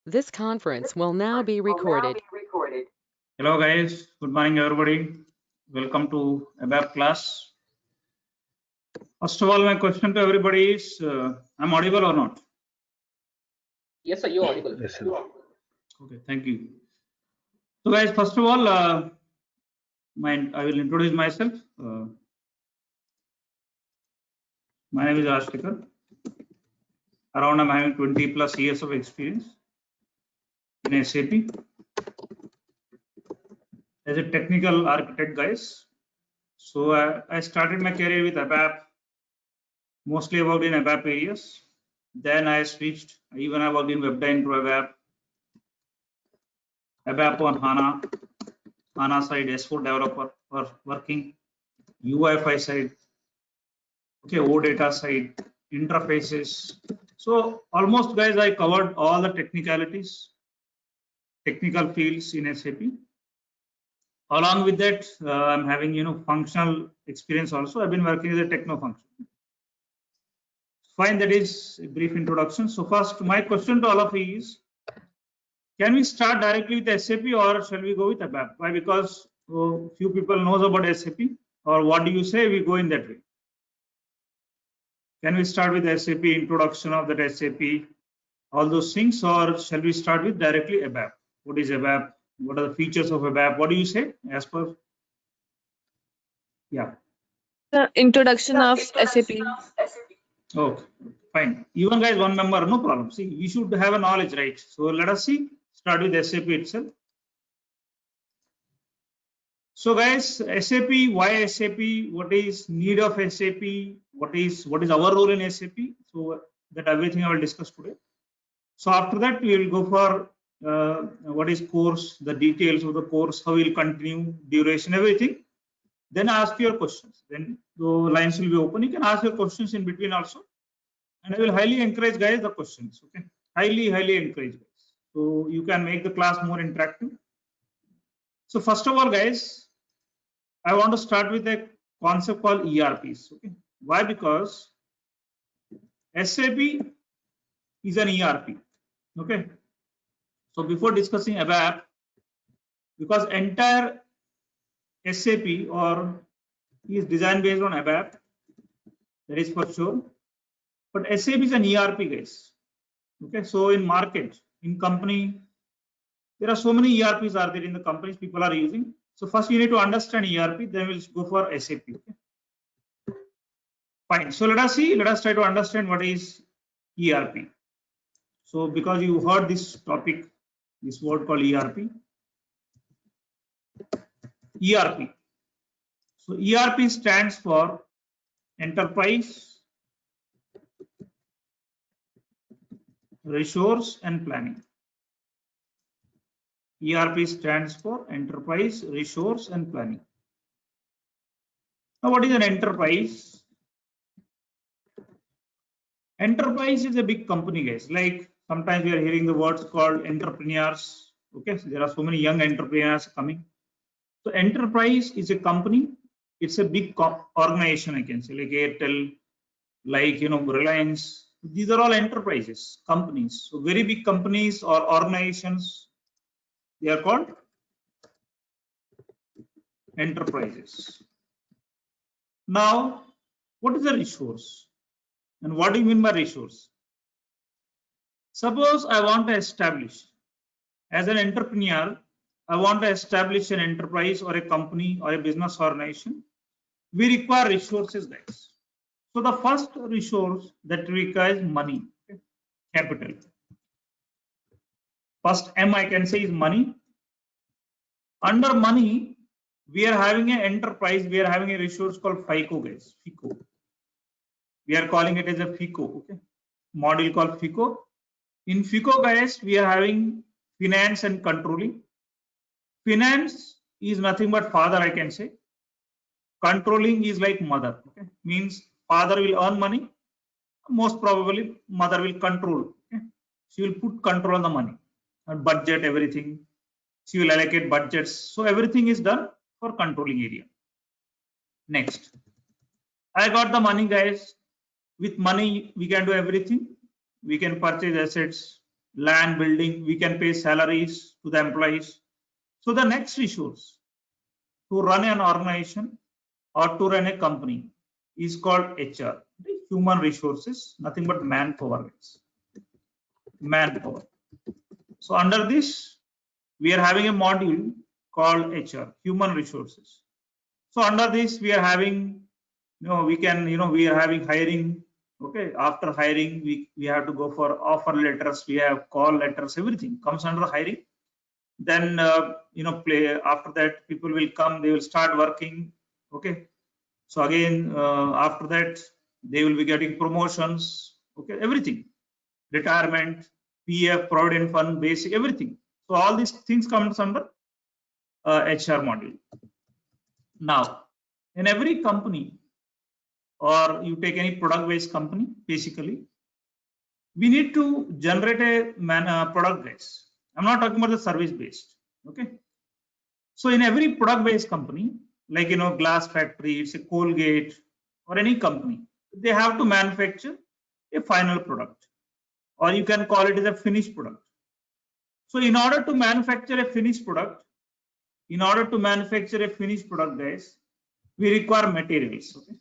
This conference will now be recorded. Hello guys, good morning everybody. Welcome to ABAP class. First of all, my question to everybody is, I'm audible or not? Yes, sir, you're audible. Yes, sir. Okay, thank you. So guys, first of all, I will introduce myself. My name is Ashtikar. Around I'm having 20 plus years of experience in SAP as a technical architect, guys. So I started my career with ABAP. Mostly I worked in ABAP areas. Then I switched. Even I worked in WebDyn to ABAP on HANA side, S4 developer for working, UI5 side, okay, OData side, interfaces. So almost guys, I covered all the technicalities, technical fields in SAP. Along with that, I'm having functional experience also. I've been working as a techno function. Fine, that is a brief introduction. So first, my question to all of you is, can we start directly with SAP or shall we go with ABAP? Why? Because few people knows about SAP, or what do you say we go in that way? Can we start with SAP, introduction of that SAP, all those things, or shall we start with directly ABAP? What is ABAP? What are the features of ABAP? What do you say as per? Yeah. The introduction of SAP. Okay, fine. Even guys, one member, no problem. See, we should have a knowledge, right? So let us see. Start with SAP itself. So guys, SAP, why SAP? What is need of SAP? What is our role in SAP? So that everything I will discuss today. So after that, we will go for what is course, the details of the course, how we will continue, duration, everything. Then ask your questions. Then the lines will be open. You can ask your questions in between also. And I will highly encourage guys the questions. Okay, highly encourage guys. So you can make the class more interactive. So first of all, guys, I want to start with a concept called ERPs. Okay, why? Because SAP is an ERP. Okay, so before discussing ABAP, because entire SAP or is designed based on ABAP, that is for sure. But SAP is an ERP, guys. Okay, so in market, in company, there are so many ERPs are there in the companies people are using. So first you need to understand ERP, then we'll go for SAP. Okay? Fine. So let us see. Let us try to understand what is ERP. So because you heard this topic, this word called ERP. ERP. So ERP stands for Enterprise Resource and Planning. ERP stands for Enterprise Resource and Planning. Now, what is an enterprise? Enterprise is a big company, guys. Like sometimes we are hearing the words called entrepreneurs. Okay, so there are so many young entrepreneurs coming. So enterprise is a company. It's a big organization, I can say, like Airtel, like Reliance. These are all enterprises, companies. So very big companies or organizations, they are called enterprises. Now, what is a resource? And what do you mean by resource? Suppose I want to establish, as an entrepreneur, I want to establish an enterprise or a company or a business organization. We require resources, guys. So the first resource that requires money, okay? Capital. First M I can say is money. Under money, we are having an enterprise, we are having a resource called FICO, guys. FICO. We are calling it as a FICO, okay? Module called FICO. In FICO, guys, we are having finance and controlling. Finance is nothing but father, I can say. Controlling is like mother, okay? Means father will earn money, most probably mother will control. Okay? She will put control on the money and budget everything. She will allocate budgets. So everything is done for controlling area. Next, I got the money, guys. With money, we can do everything. We can purchase assets. land, building, we can pay salaries to the employees. So the next resource to run an organization or to run a company is called HR, human resources, nothing but manpower. Manpower. So under this, we are having a module called HR, human resources. So under this, we are having, we are having hiring. Okay, after hiring, we have to go for offer letters, we have call letters, everything comes under hiring. Then after that, people will come, they will start working. Okay, so again after that, they will be getting promotions. Okay, everything, retirement, PF, provident fund, basic, everything. So all these things comes under HR module. Now, in every company, or you take any product-based company, basically, we need to generate a product-based. I'm not talking about the service-based. Okay. So in every product-based company, like glass factory, it's a Colgate, or any company, they have to manufacture a final product, or you can call it as a finished product. So in order to manufacture a finished product, guys, we require materials. Okay.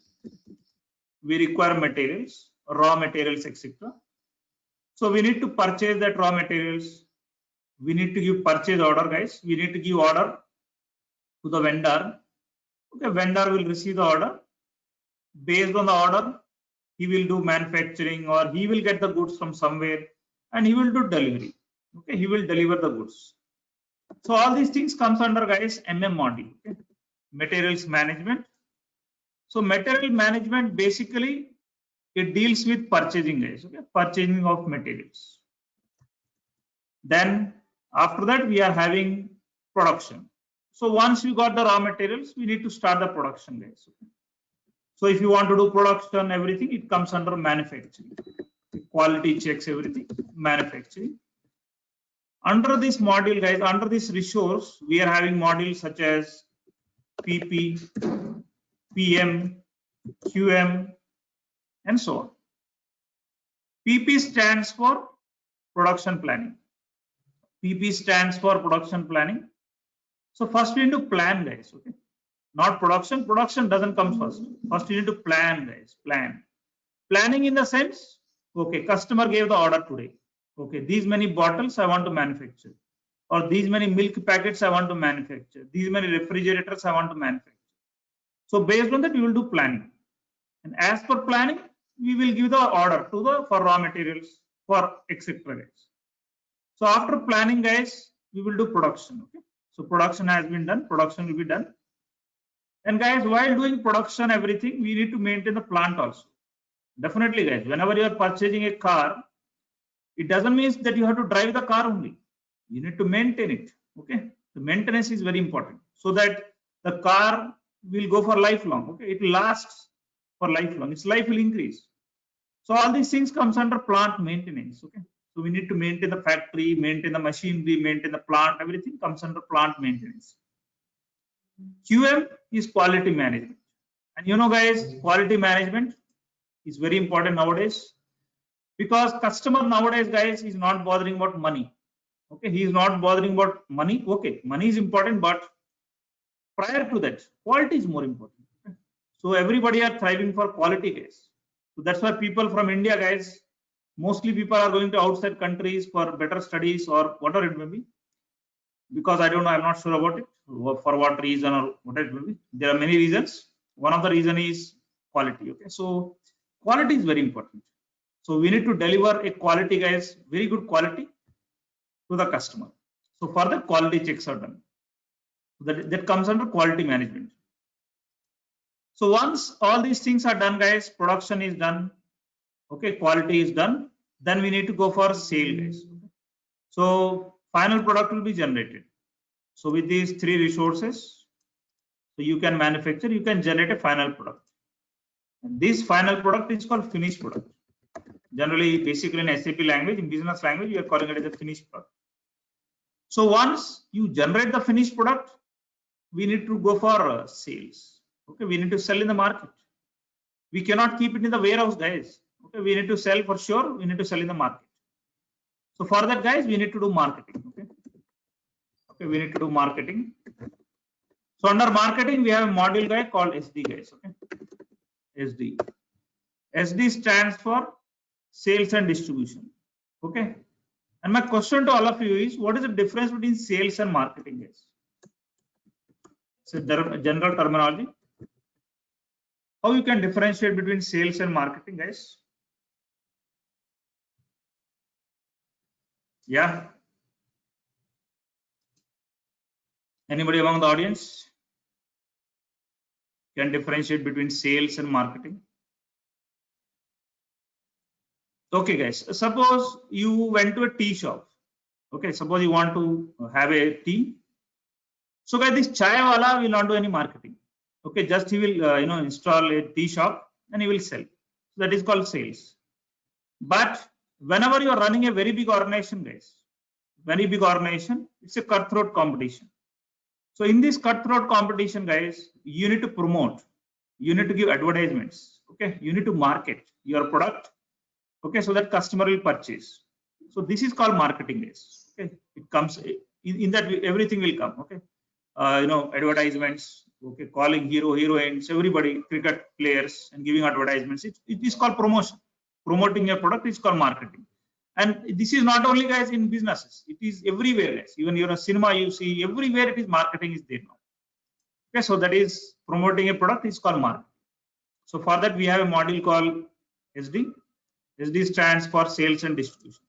We require materials, raw materials, etc. So we need to purchase that raw materials. We need to give purchase order, guys. We need to give order to the vendor. Okay, vendor will receive the order. Based on the order, he will do manufacturing, or he will get the goods from somewhere, and he will do delivery. Okay, he will deliver the goods. So all these things comes under, guys, MM module. Okay? Materials management. So material management, basically, it deals with purchasing, guys. Okay, purchasing of materials. Then after that, we are having production. So once you got the raw materials, we need to start the production, guys. Okay? So if you want to do production, everything, it comes under manufacturing. Quality checks, everything, manufacturing. Under this module, guys, under this resource, we are having modules such as PP, PM, QM, and so on. PP stands for production planning. PP stands for production planning. So first we need to plan, guys. Okay, not production. Production doesn't come first. First you need to plan, guys. Planning in the sense, okay, customer gave the order today. Okay, these many bottles I want to manufacture, or these many milk packets I want to manufacture, these many refrigerators I want to manufacture. So based on that, you will do planning, and as per planning, we will give the order to for raw materials, for etc. guys. So after planning, guys, we will do production. Okay, so production has been done. Production will be done, and guys, while doing production, everything, we need to maintain the plant also. Definitely, guys. Whenever you are purchasing a car, it doesn't mean that you have to drive the car only. You need to maintain it. Okay, the maintenance is very important, so that the car will go for lifelong. Okay, it lasts for lifelong. Its life will increase. So all these things comes under plant maintenance. Okay, so we need to maintain the factory, maintain the machinery, maintain the plant. Everything comes under plant maintenance. QM is quality management, and guys, quality management is very important nowadays, because customer nowadays, guys, is not bothering about money. Okay, he is not bothering about money. Okay, money is important, but prior to that, quality is more important. Okay? So everybody are thriving for quality, guys. So that's why people from India, guys, mostly people are going to outside countries for better studies or whatever it may be. Because I don't know, I'm not sure about it, for what reason or whatever it may be. There are many reasons. One of the reason is quality. Okay, so quality is very important. So we need to deliver a quality, guys, very good quality to the customer. So further quality checks are done. That comes under quality management. So once all these things are done, guys, production is done. Okay, quality is done. Then we need to go for sale, guys. So final product will be generated. So with these three resources, so you can manufacture, you can generate a final product. And this final product is called finished product. Generally, basically in SAP language, in business language, you are calling it as a finished product. So once you generate the finished product, we need to go for sales. Okay, we need to sell in the market. We cannot keep it in the warehouse, guys. Okay, we need to sell for sure. We need to sell in the market. So for that, guys, we need to do marketing. Okay, we need to do marketing. So under marketing, we have a module guy called SD, guys. Okay, SD. SD stands for sales and distribution. Okay, and my question to all of you is, what is the difference between sales and marketing, guys? It's a general terminology. How you can differentiate between sales and marketing, guys? Yeah. Anybody among the audience can differentiate between sales and marketing? Okay, guys. Suppose you went to a tea shop. Okay, suppose you want to have a tea. So, guys, this chai wala will not do any marketing. Okay, just he will install a tea shop and he will sell. So that is called sales. But whenever you are running a very big organization, guys, very big organization, it's a cutthroat competition. So in this cutthroat competition, guys, you need to promote, you need to give advertisements. Okay, you need to market your product. Okay, so that customer will purchase. So this is called marketing, guys. Okay, it comes in that everything will come. Okay, advertisements. Okay, calling hero, heroines, everybody, cricket players, and giving advertisements. It is called promotion. Promoting your product is called marketing. And this is not only, guys, in businesses. It is everywhere, guys. Even you're a cinema, you see everywhere it is marketing is there now. Okay, so that is promoting a product is called marketing. So for that we have a module called SD. SD stands for sales and distribution.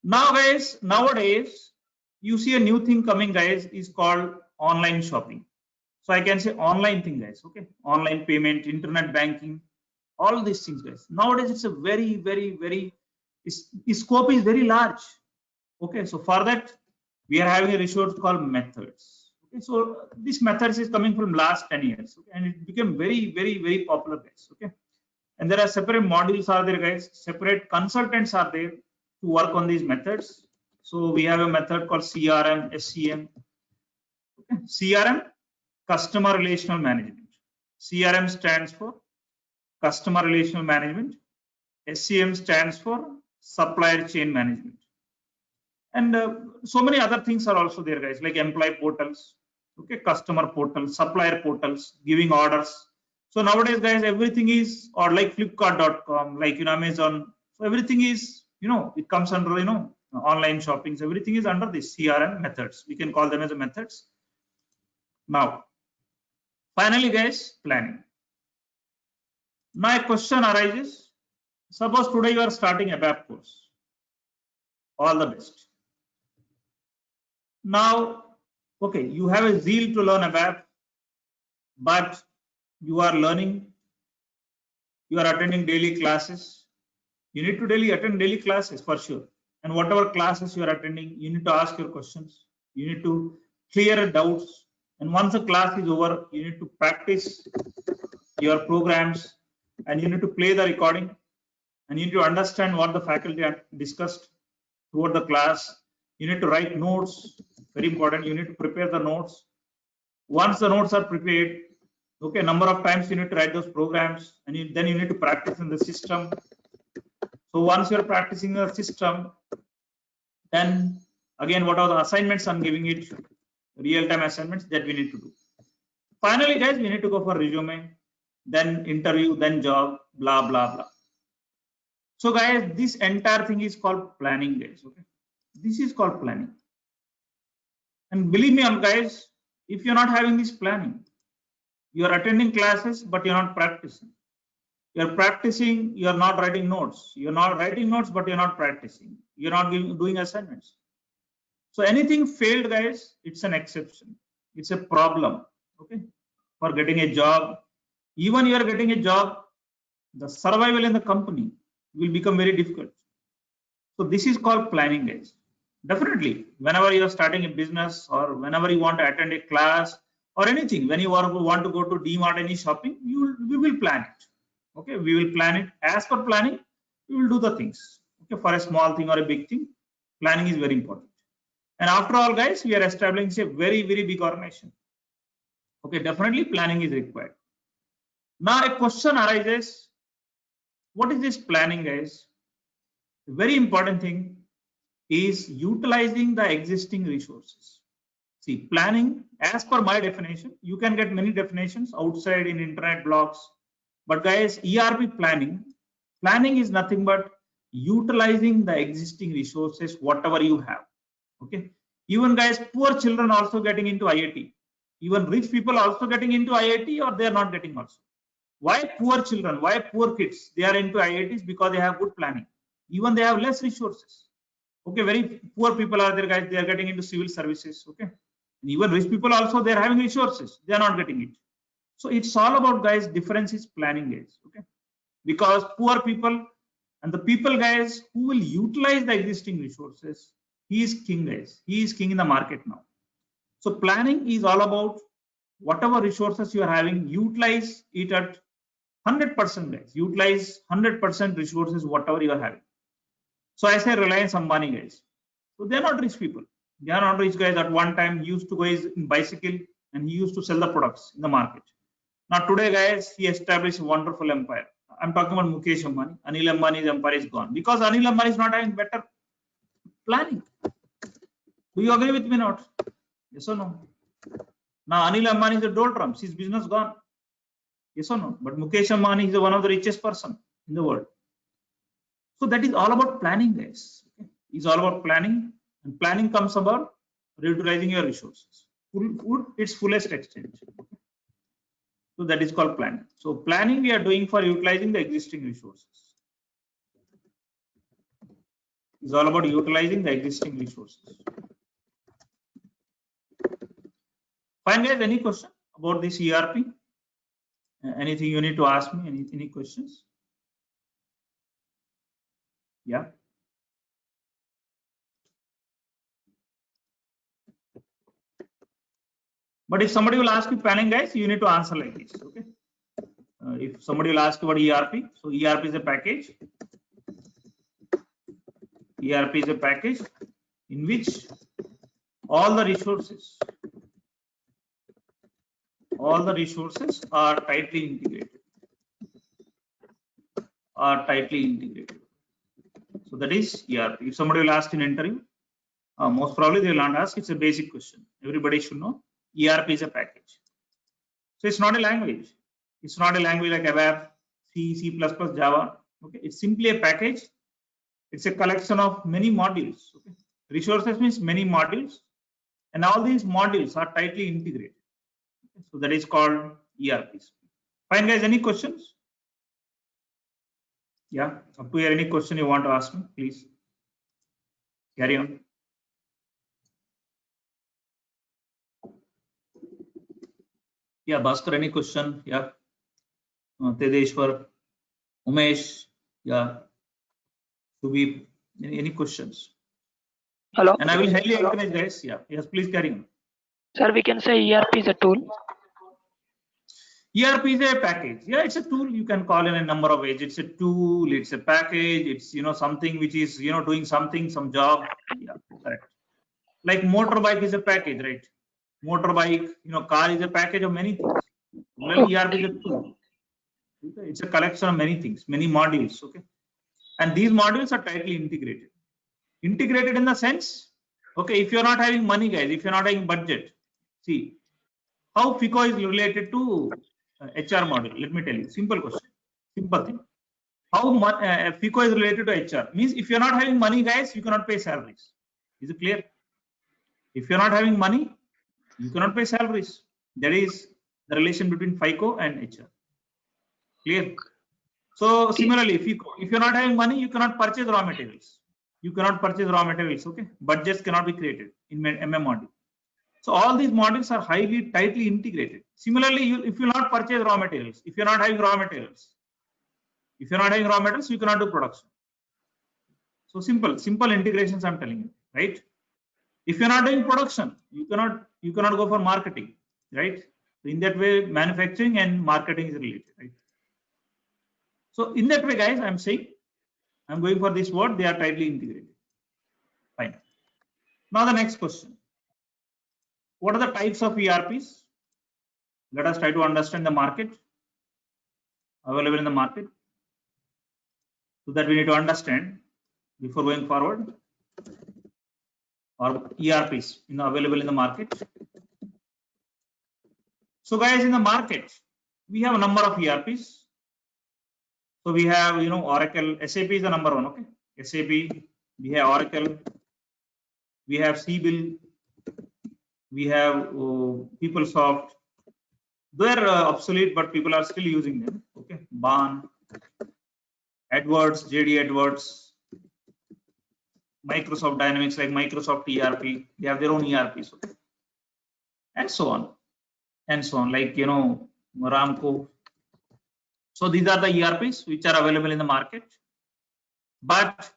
Now, guys, nowadays you see a new thing coming, guys, is called online shopping. So I can say online thing, guys. Okay, online payment, internet banking, all these things, guys. Nowadays it's a very, very, very scope is very large. Okay, so for that we are having a resource called methods. Okay, so this methods is coming from last 10 years. Okay, and it became very, very, very popular, guys. Okay, and there are separate modules are there, guys. Separate consultants are there to work on these methods. So we have a method called CRM, SCM. Okay, CRM, customer relational management. CRM stands for customer relational management. SCM stands for supplier chain management. And so many other things are also there, guys, like employee portals, okay, customer portals, supplier portals, giving orders. So nowadays, guys, everything is, or like Flipkart.com, like Amazon. So everything is, it comes under, online shopping. So everything is under this CRM methods. We can call them as a methods. Now, finally, guys, planning. My question arises, suppose today you are starting a ABAP course. All the best. Now, okay, you have a zeal to learn ABAP, but you are learning, you are attending daily classes. You need to attend daily classes for sure. And whatever classes you are attending, you need to ask your questions. You need to clear doubts. And once the class is over, you need to practice your programs and you need to play the recording and you need to understand what the faculty have discussed throughout the class. You need to write notes, very important. You need to prepare the notes. Once the notes are prepared, okay, number of times you need to write those programs and then you need to practice in the system. So once you're practicing the system, then again, what are the assignments I'm giving it, real-time assignments that we need to do. Finally, guys, we need to go for resume, then interview, then job, blah, blah, blah. So guys, this entire thing is called planning, guys. Okay, this is called planning. And believe me, guys, if you're not having this planning, you're attending classes, but you're not practicing. You're practicing, you're not writing notes. You're not writing notes, but you're not practicing. You're not doing assignments. So anything failed, guys, it's an exception. It's a problem, okay, for getting a job. Even you are getting a job, the survival in the company will become very difficult. So this is called planning, guys. Definitely, whenever you are starting a business or whenever you want to attend a class or anything, when you want to go to DMart, any shopping, we will plan it. Okay, we will plan it. As per planning, we will do the things. Okay, for a small thing or a big thing, planning is very important. And after all, guys, we are establishing a very, very big organization. Okay, definitely planning is required. Now a question arises, what is this planning, guys? The very important thing is utilizing the existing resources. See, planning, as per my definition, you can get many definitions outside in internet blogs. But guys, ERP planning is nothing but utilizing the existing resources, whatever you have. Okay. Even guys, poor children also getting into IIT. Even rich people also getting into IIT, or they are not getting also. Why poor children? Why poor kids? They are into IITs because they have good planning. Even they have less resources. Okay, very poor people are there, guys. They are getting into civil services. Okay, and even rich people also, they are having resources. They are not getting it. So it's all about, guys, difference is planning, guys. Okay, because poor people and the people, guys, who will utilize the existing resources, he is king, guys. He is king in the market now. So planning is all about whatever resources you are having, utilize it at 100%, guys. Utilize 100% resources, whatever you are having. So I say Reliance Ambani, guys. So they're not rich people. They are not rich guys. At one time, he used to go in bicycle and he used to sell the products in the market. Now today, guys, he established a wonderful empire. I'm talking about Mukesh Ambani. Anil Ambani's empire is gone because Anil Ambani is not having better planning. Do you agree with me or not? Yes or no? Now Anil Ambani is a doldrums. His business gone. Yes or no? But Mukesh Ambani is one of the richest person in the world. So that is all about planning, guys. Okay? It's all about planning, and planning comes about reutilizing your resources. Its fullest extent. Okay? So that is called planning. So planning we are doing for utilizing the existing resources. It's all about utilizing the existing resources. Fine, guys. Any question about this ERP? Anything you need to ask me? Any questions? Yeah. But if somebody will ask you planning, guys, you need to answer like this. Okay. If somebody will ask about ERP, so ERP is a package. ERP is a package in which all the resources are tightly integrated. So that is ERP. If somebody will ask in interview, most probably they will not ask. It's a basic question. Everybody should know. ERP is a package. So it's not a language. It's not a language like ABAP, C, C++, Java. Okay, it's simply a package. It's a collection of many modules. Okay, resources means many modules, and all these modules are tightly integrated. Okay? So that is called ERPs. Fine, guys. Any questions? Yeah, up to here. Any question you want to ask me, please carry on. Yeah, Bhaskar, any question? Yeah, Tedeshwar, Umesh, yeah, Subhi, any questions? Hello. And I will highly encourage, guys. Yeah, yes, please carry on. Sir, we can say ERP is a tool. ERP is a package. Yeah, it's a tool. You can call in a number of ways. It's a tool. It's a package. It's something which is doing something, some job. Yeah, correct. Like motorbike is a package, right? Motorbike, car is a package of many things. Well, ERP is a tool. It's a collection of many things, many modules. Okay, and these modules are tightly integrated. Integrated in the sense, okay, if you're not having money, guys, if you're not having budget, see how FICO is related to HR module. Let me tell you, simple question, simple thing. How FICO is related to HR means if you're not having money, guys, you cannot pay salaries. Is it clear? If you're not having money, you cannot pay salaries. That is the relation between FICO and HR. Clear? So similarly, if you're not having money, you cannot purchase raw materials. You cannot purchase raw materials. Okay, budgets cannot be created in MM module. So all these modules are tightly integrated. Similarly, if you not purchase raw materials, if you're not having raw materials, you cannot do production. So simple integrations I'm telling you, right? If you're not doing production, you cannot go for marketing, right? So in that way, manufacturing and marketing is related, right? So in that way, guys, I'm saying, I'm going for this word, they are tightly integrated. Fine. Now the next question. What are the types of ERPs? Let us try to understand the market available in the market. So that we need to understand before going forward, or ERPs available in the market. So guys, in the market, we have a number of ERPs. So we have, Oracle, SAP is the number one, okay? SAP, we have Oracle, we have Siebel, we have PeopleSoft. They're obsolete, but people are still using them, okay? Baan, Edwards, JD Edwards, Microsoft Dynamics, like Microsoft ERP, they have their own ERPs, okay? And so on, like, Ramco. So these are the ERPs which are available in the market. But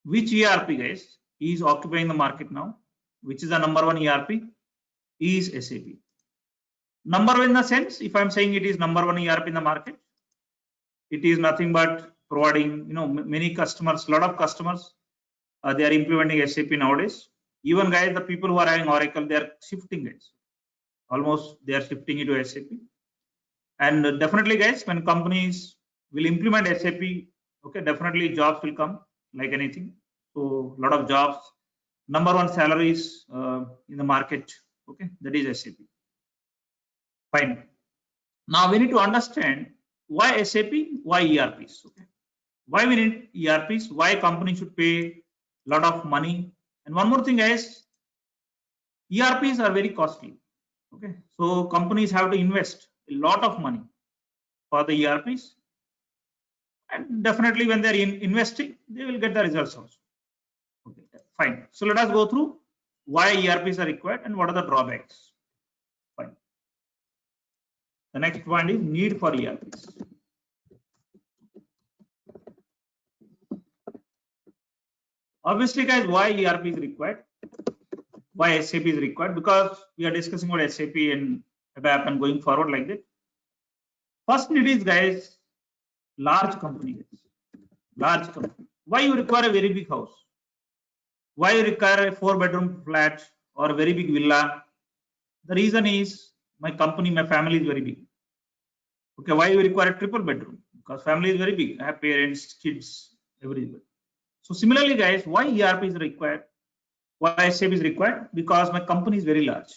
which ERP, guys, is occupying the market now? Which is the number one ERP? Is SAP. Number one in the sense, if I'm saying it is number one ERP in the market, it is nothing but providing, many customers, lot of customers, they are implementing SAP nowadays. Even guys, the people who are having Oracle, they are shifting, guys. Almost they are shifting into SAP. And definitely, guys, when companies will implement SAP, okay, definitely jobs will come like anything. So a lot of jobs, number one salaries in the market, okay, that is SAP. Fine. Now we need to understand why SAP, why ERPs, okay? Why we need ERPs, why companies should pay a lot of money. And one more thing, guys, ERPs are very costly, okay? So companies have to invest a lot of money for the ERPs, and definitely when they're investing, they will get the results also. Okay, fine. So let us go through why ERPs are required and what are the drawbacks. Fine. The next point is need for ERPs. Obviously, guys, why ERP is required? Why SAP is required? Because we are discussing about SAP and ABAP and going forward like that. First need is, guys, large company. Large company. Why you require a very big house? Why you require a 4-bedroom flat or a very big villa? The reason is my company, my family is very big. Okay, why you require a triple bedroom? Because family is very big. I have parents, kids, everybody. So similarly, guys, why ERP is required? Why SAP is required? Because my company is very large.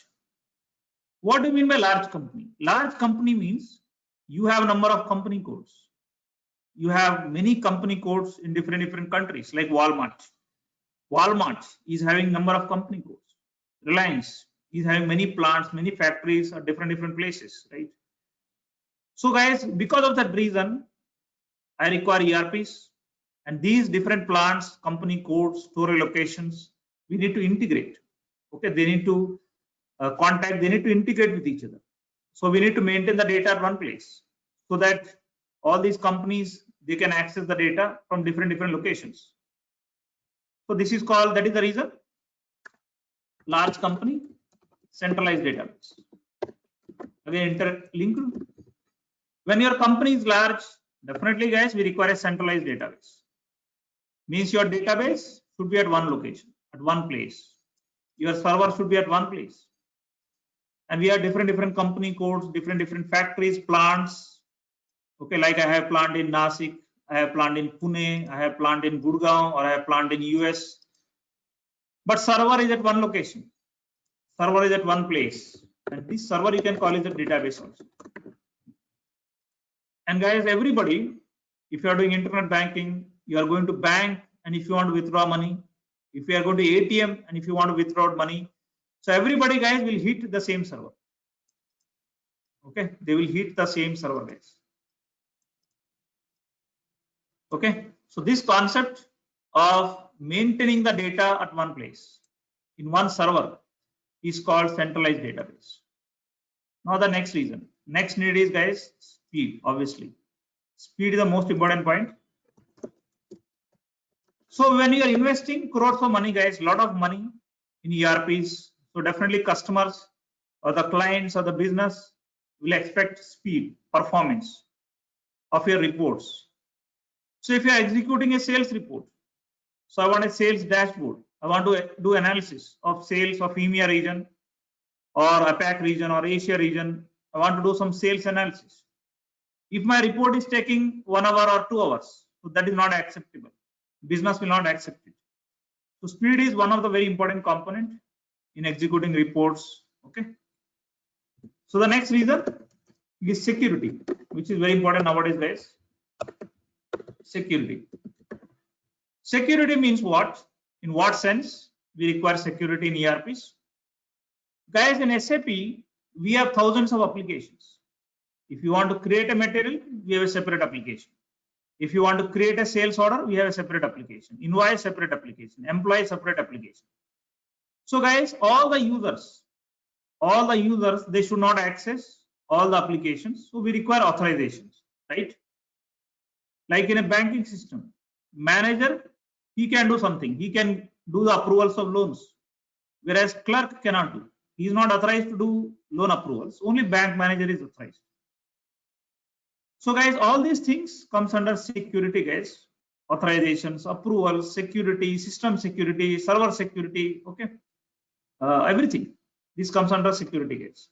What do you mean by large company? Large company means you have a number of company codes. You have many company codes in different countries, like Walmart. Walmart is having number of company codes. Reliance is having many plants, many factories at different places, right? So guys, because of that reason, I require ERPs, and these different plants, company codes, storage locations, we need to integrate. Okay, they need to contact, they need to integrate with each other. So we need to maintain the data at one place so that all these companies, they can access the data from different locations. So this is called, that is the reason, large company, centralized database. Again, interlinked. When your company is large, definitely, guys, we require a centralized database. Means your database should be at one location, at one place. Your server should be at one place. And we have different company codes, different factories, plants. Okay, like I have plant in Nasik, I have plant in Pune, I have plant in Gurgaon, or I have plant in US. But server is at one location. Server is at one place. And this server you can call it a database also. And guys, everybody, if you are doing internet banking, you are going to bank, and if you want to withdraw money, if you are going to ATM, and if you want to withdraw money, so everybody, guys, will hit the same server. Okay, they will hit the same server, guys. Okay, so this concept of maintaining the data at one place in one server is called centralized database. Now the next reason, next need is, guys, speed. Obviously, speed is the most important point. So when you are investing crores of money, guys, lot of money in ERPs, so definitely customers or the clients or the business will expect speed, performance of your reports. So if you are executing a sales report, so I want a sales dashboard, I want to do analysis of sales of EMEA region or APAC region or Asia region, I want to do some sales analysis. If my report is taking 1 hour or 2 hours, so that is not acceptable. business will not accept it. So speed is one of the very important component in executing reports. Okay. So the next reason is security, which is very important nowadays, guys. Security. Security means what? In what sense we require security in ERPs? Guys, in SAP, we have thousands of applications. If you want to create a material, we have a separate application. If you want to create a sales order, we have a separate application. Invoice, separate application. Employee, separate application. So guys, all the users, they should not access all the applications. So we require authorizations, right? Like in a banking system, manager, he can do something. He can do the approvals of loans, whereas clerk cannot do. He is not authorized to do loan approvals. Only bank manager is authorized. So guys, all these things comes under security, guys. Authorizations, approvals, security, system security, server security, okay. Everything. This comes under security, guys.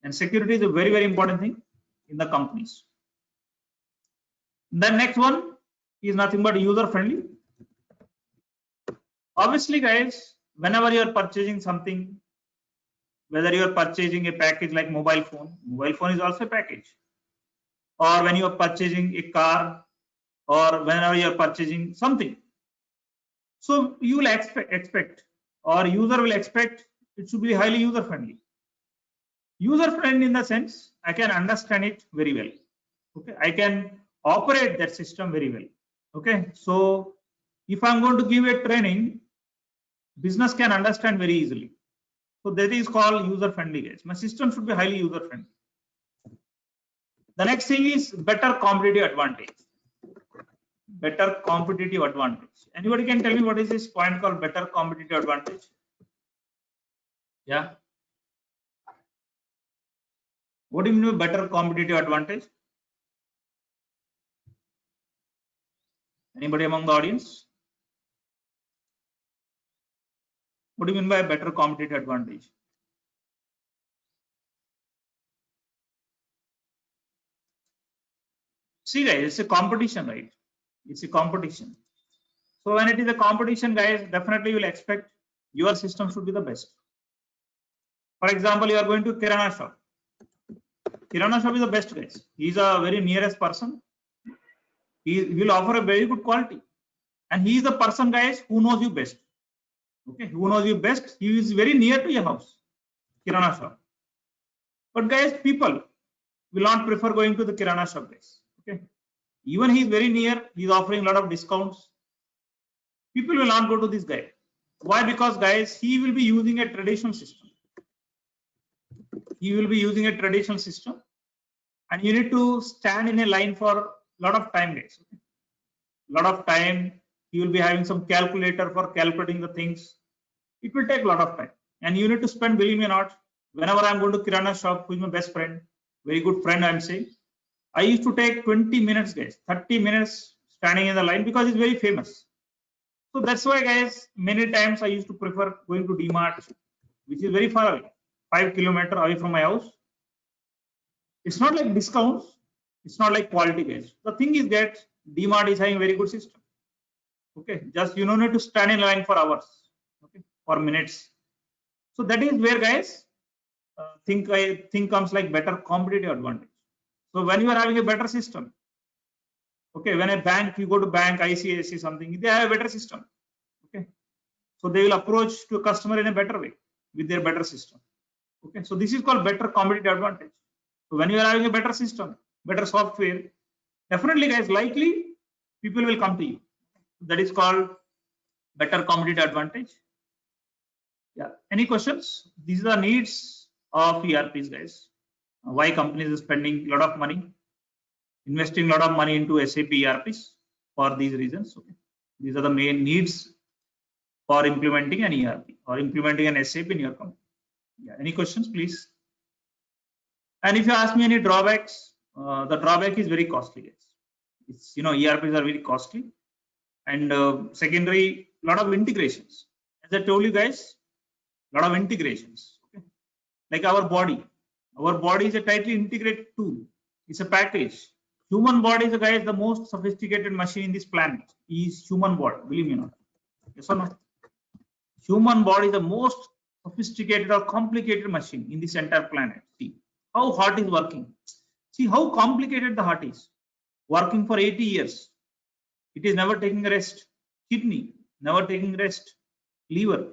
And security is a very, very important thing in the companies. The next one is nothing but user friendly. Obviously, guys, whenever you are purchasing something, whether you are purchasing a package like mobile phone is also a package. Or when you are purchasing a car, or whenever you are purchasing something. So you will expect, or user will expect it should be highly user friendly. User friendly in the sense, I can understand it very well. Okay, I can operate that system very well. Okay, so if I'm going to give a training, business can understand very easily. So that is called user friendly, guys. My system should be highly user friendly. The next thing is better competitive advantage. Better competitive advantage. Anybody can tell me what is this point called better competitive advantage? Yeah. What do you mean by better competitive advantage? Anybody among the audience? What do you mean by better competitive advantage? See, guys, it's a competition, right? It's a competition. So when it is a competition, guys, definitely you will expect your system should be the best. For example, you are going to Kirana shop. Kirana shop is the best, guys. He is a very nearest person. He will offer a very good quality. And he is the person, guys, who knows you best. Okay, who knows you best? He is very near to your house, Kirana shop. But guys, people will not prefer going to the Kirana shop, guys. Okay, even he is very near, he is offering a lot of discounts. People will not go to this guy. Why? Because guys, he will be using a traditional system. He will be using a traditional system, and you need to stand in a line for a lot of time, guys. Okay? Lot of time. He will be having some calculator for calculating the things. It will take a lot of time, and you need to spend, believe me or not, whenever I'm going to Kirana shop, who is my best friend, very good friend, I'm saying, I used to take 20 minutes, guys, 30 minutes standing in the line because it's very famous. So that's why, guys, many times I used to prefer going to DMart, which is very far away, 5 kilometers away from my house. It's not like discounts, it's not like quality, guys. The thing is that DMart is having a very good system. Okay, just you don't need to stand in line for hours, okay, for minutes. So that is where, guys, I think comes like better competitive advantage. So when you are having a better system, okay, when a bank, you go to bank, ICICI something, they have a better system. Okay, so they will approach to a customer in a better way with their better system. Okay, so this is called better competitive advantage. So when you are having a better system, better software, definitely, guys, likely people will come to you. That is called better competitive advantage. Yeah. Any questions? These are the needs of ERPs, guys. Why companies are spending a lot of money, investing a lot of money into SAP ERPs for these reasons. Okay. These are the main needs for implementing an ERP or implementing an SAP in your company. Yeah. Any questions, please? And if you ask me any drawbacks, the drawback is very costly, guys. It's, ERPs are very costly. And secondary, a lot of integrations. As I told you, guys, a lot of integrations. Okay? Like our body is a tightly integrated tool. It's a package. Human body is, guys, the most sophisticated machine in this planet. Is human body, believe me or not. Yes or no? Human body is the most sophisticated or complicated machine in this entire planet. See how heart is working. See how complicated the heart is. Working for 80 years. It is never taking a rest. Kidney, never taking rest. Liver.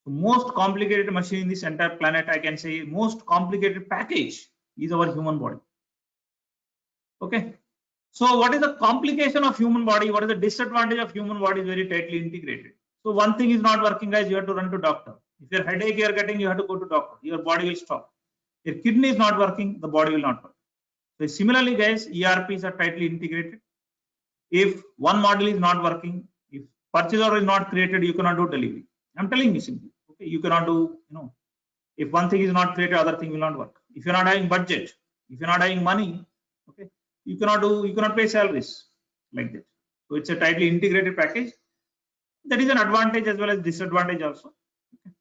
The most complicated machine in this entire planet, I can say, most complicated package is our human body. Okay. So what is the complication of human body? What is the disadvantage of human body? Is very tightly integrated. So one thing is not working, guys, you have to run to doctor. If your headache you are getting, you have to go to doctor. Your body will stop. Your kidney is not working, the body will not work. So similarly, guys, ERPs are tightly integrated. If one model is not working, if purchase order is not created, you cannot do delivery. I'm telling you simply. Okay, you cannot do, if one thing is not created, other thing will not work. If you're not having budget, if you're not having money, okay, you cannot pay salaries like that. So it's a tightly integrated package. That is an advantage as well as disadvantage also. Okay.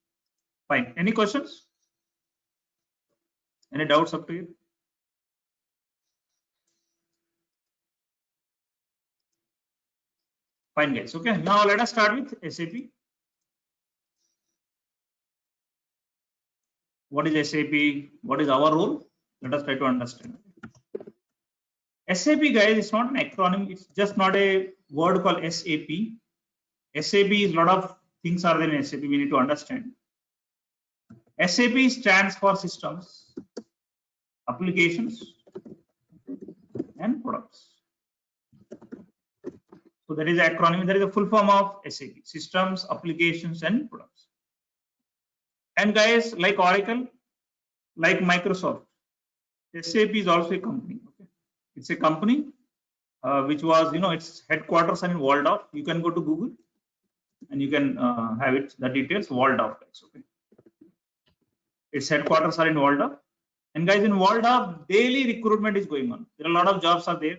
Fine. Any questions? Any doubts up to you? Fine, guys. Okay. Now let us start with SAP. What is SAP? What is our role? Let us try to understand. SAP, guys, is not an acronym. It's just not a word called SAP. SAP is a lot of things are there in SAP. We need to understand. SAP stands for systems, applications, and products. So that is the acronym. That is the full form of SAP: systems, applications, and products. And guys, like Oracle, like Microsoft, SAP is also a company. Okay, it's a company which was, its headquarters are in Waldorf. You can go to Google and you can have it. The details Waldorf, guys. Okay, its headquarters are in Waldorf. And guys, in Waldorf, daily recruitment is going on. There are a lot of jobs are there.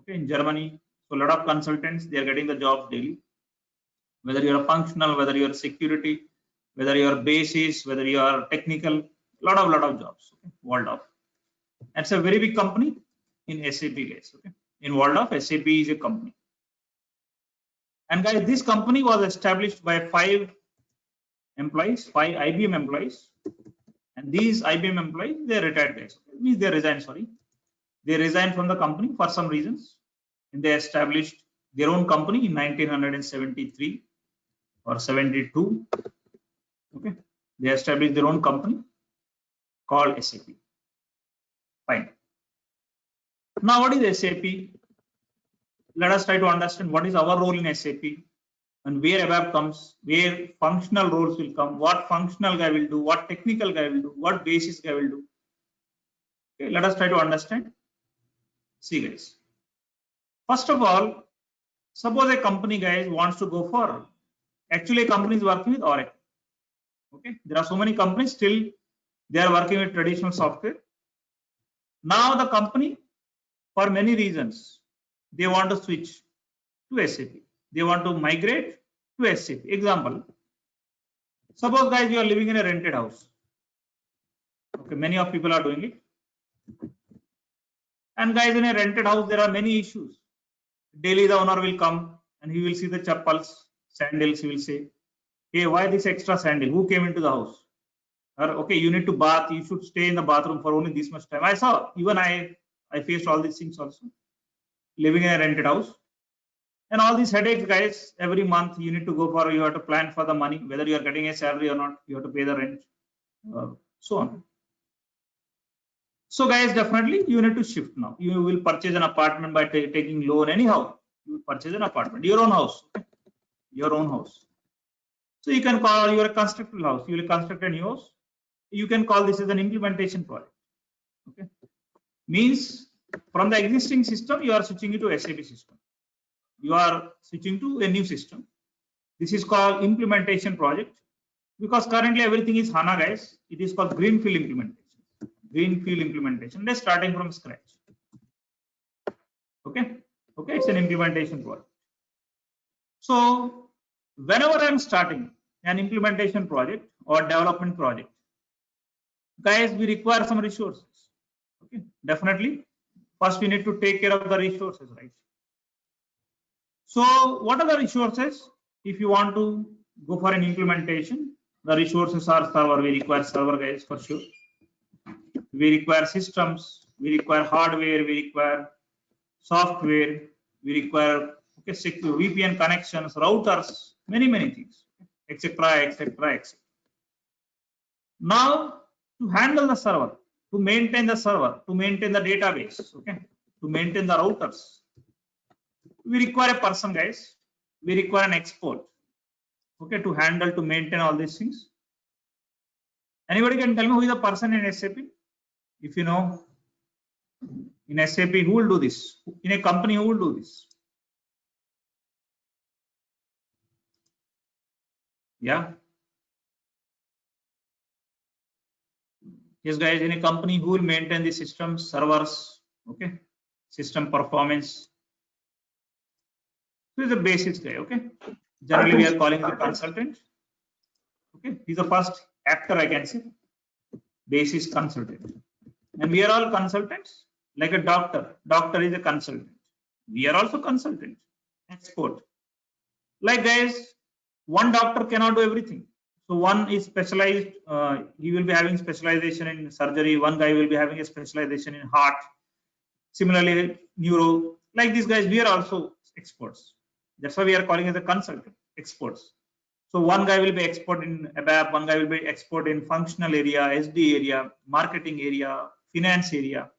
Okay, in Germany, so a lot of consultants, they are getting the jobs daily. Whether you are functional, whether you are security, whether you are basis, whether you are technical, lot of jobs. Okay, Waldorf. It's a very big company in SAP, guys. Okay, in Waldorf, SAP is a company. And guys, this company was established by 5 IBM employees. And these IBM employees, they retired, guys. Okay? Means they resigned, sorry. They resigned from the company for some reasons. And they established their own company in 1973 or 72. Okay. They established their own company called SAP. Fine. Now, what is SAP? Let us try to understand what is our role in SAP and where ABAP comes, where functional roles will come, what functional guy will do, what technical guy will do, what basis guy will do. Okay, let us try to understand. See, guys. First of all, suppose a company, guys, wants to go for, actually a company is working with Oracle. Okay, there are so many companies still they are working with traditional software. Now the company, for many reasons, they want to switch to SAP. They want to migrate to SAP. Example, suppose, guys, you are living in a rented house. Okay, many of people are doing it. And guys, in a rented house, there are many issues. Daily the owner will come and he will see the chappals, sandals. He will say, hey, why this extra sandal? Who came into the house? Or, okay, you need to bath. You should stay in the bathroom for only this much time. I saw, even I faced all these things also. Living in a rented house. And all these headaches, guys, every month you need to go for, you have to plan for the money, whether you are getting a salary or not, you have to pay the rent, so on. So, guys, definitely you need to shift now. You will purchase an apartment by taking loan anyhow. You will purchase an apartment, your own house, okay? Your own house. So you can call your constructed house. You will construct a new house. You can call this as an implementation project. Okay, means from the existing system you are switching it to SAP system. You are switching to a new system. This is called implementation project because currently everything is HANA, guys. It is called greenfield implementation. Greenfield implementation. They're starting from scratch. Okay. Okay. It's an implementation project. So whenever I'm starting an implementation project or development project, guys, we require some resources. Okay. Definitely. First, we need to take care of the resources, right? So what are the resources? If you want to go for an implementation, the resources are server. We require server, guys, for sure. We require systems. We require hardware. We require software. We require secure VPN connections, routers, many things, etc., etc., etc. Now, to handle the server, to maintain the server, to maintain the database, okay, to maintain the routers, we require a person, guys. We require an expert, okay, to handle, to maintain all these things. Anybody can tell me who is the person in SAP? If you know, in SAP, who will do this? In a company, who will do this? Yeah. Yes, guys, in a company, who will maintain the systems, servers, okay, system performance. This is the basics guy, okay. Generally, we are calling the consultant. Okay, he's the first actor, I can say. Basis consultant. And we are all consultants, like a doctor. Doctor is a consultant. We are also consultant, expert. Like guys, one doctor cannot do everything. So one is specialized, he will be having specialization in surgery. One guy will be having a specialization in heart. Similarly, neuro. Like these guys, we are also experts. That's why we are calling as a consultant, experts. So one guy will be expert in ABAP, one guy will be expert in functional area, SD area, marketing area, finance area,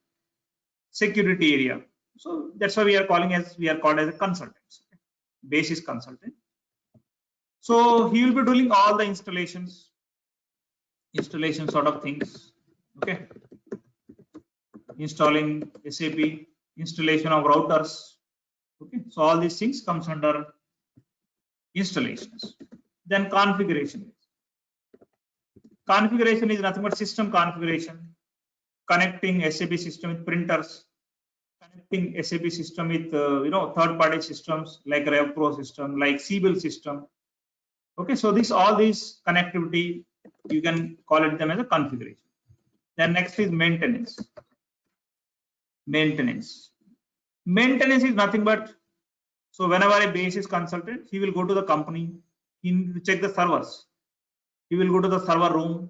security area. So that's why we are called as a consultants, okay? Basis consultant. So he will be doing all the installation sort of things, okay? Installing SAP, installation of routers, okay? So all these things comes under installations. Then configuration. Configuration is nothing but system configuration, connecting SAP system with printers, connecting SAP system with third-party systems like RevPro system, like Siebel system. Okay, so all these connectivity, you can call it them as a configuration. Then next is maintenance. Maintenance is nothing but, so whenever a basis consultant, he will go to the company, he will check the servers. He will go to the server room.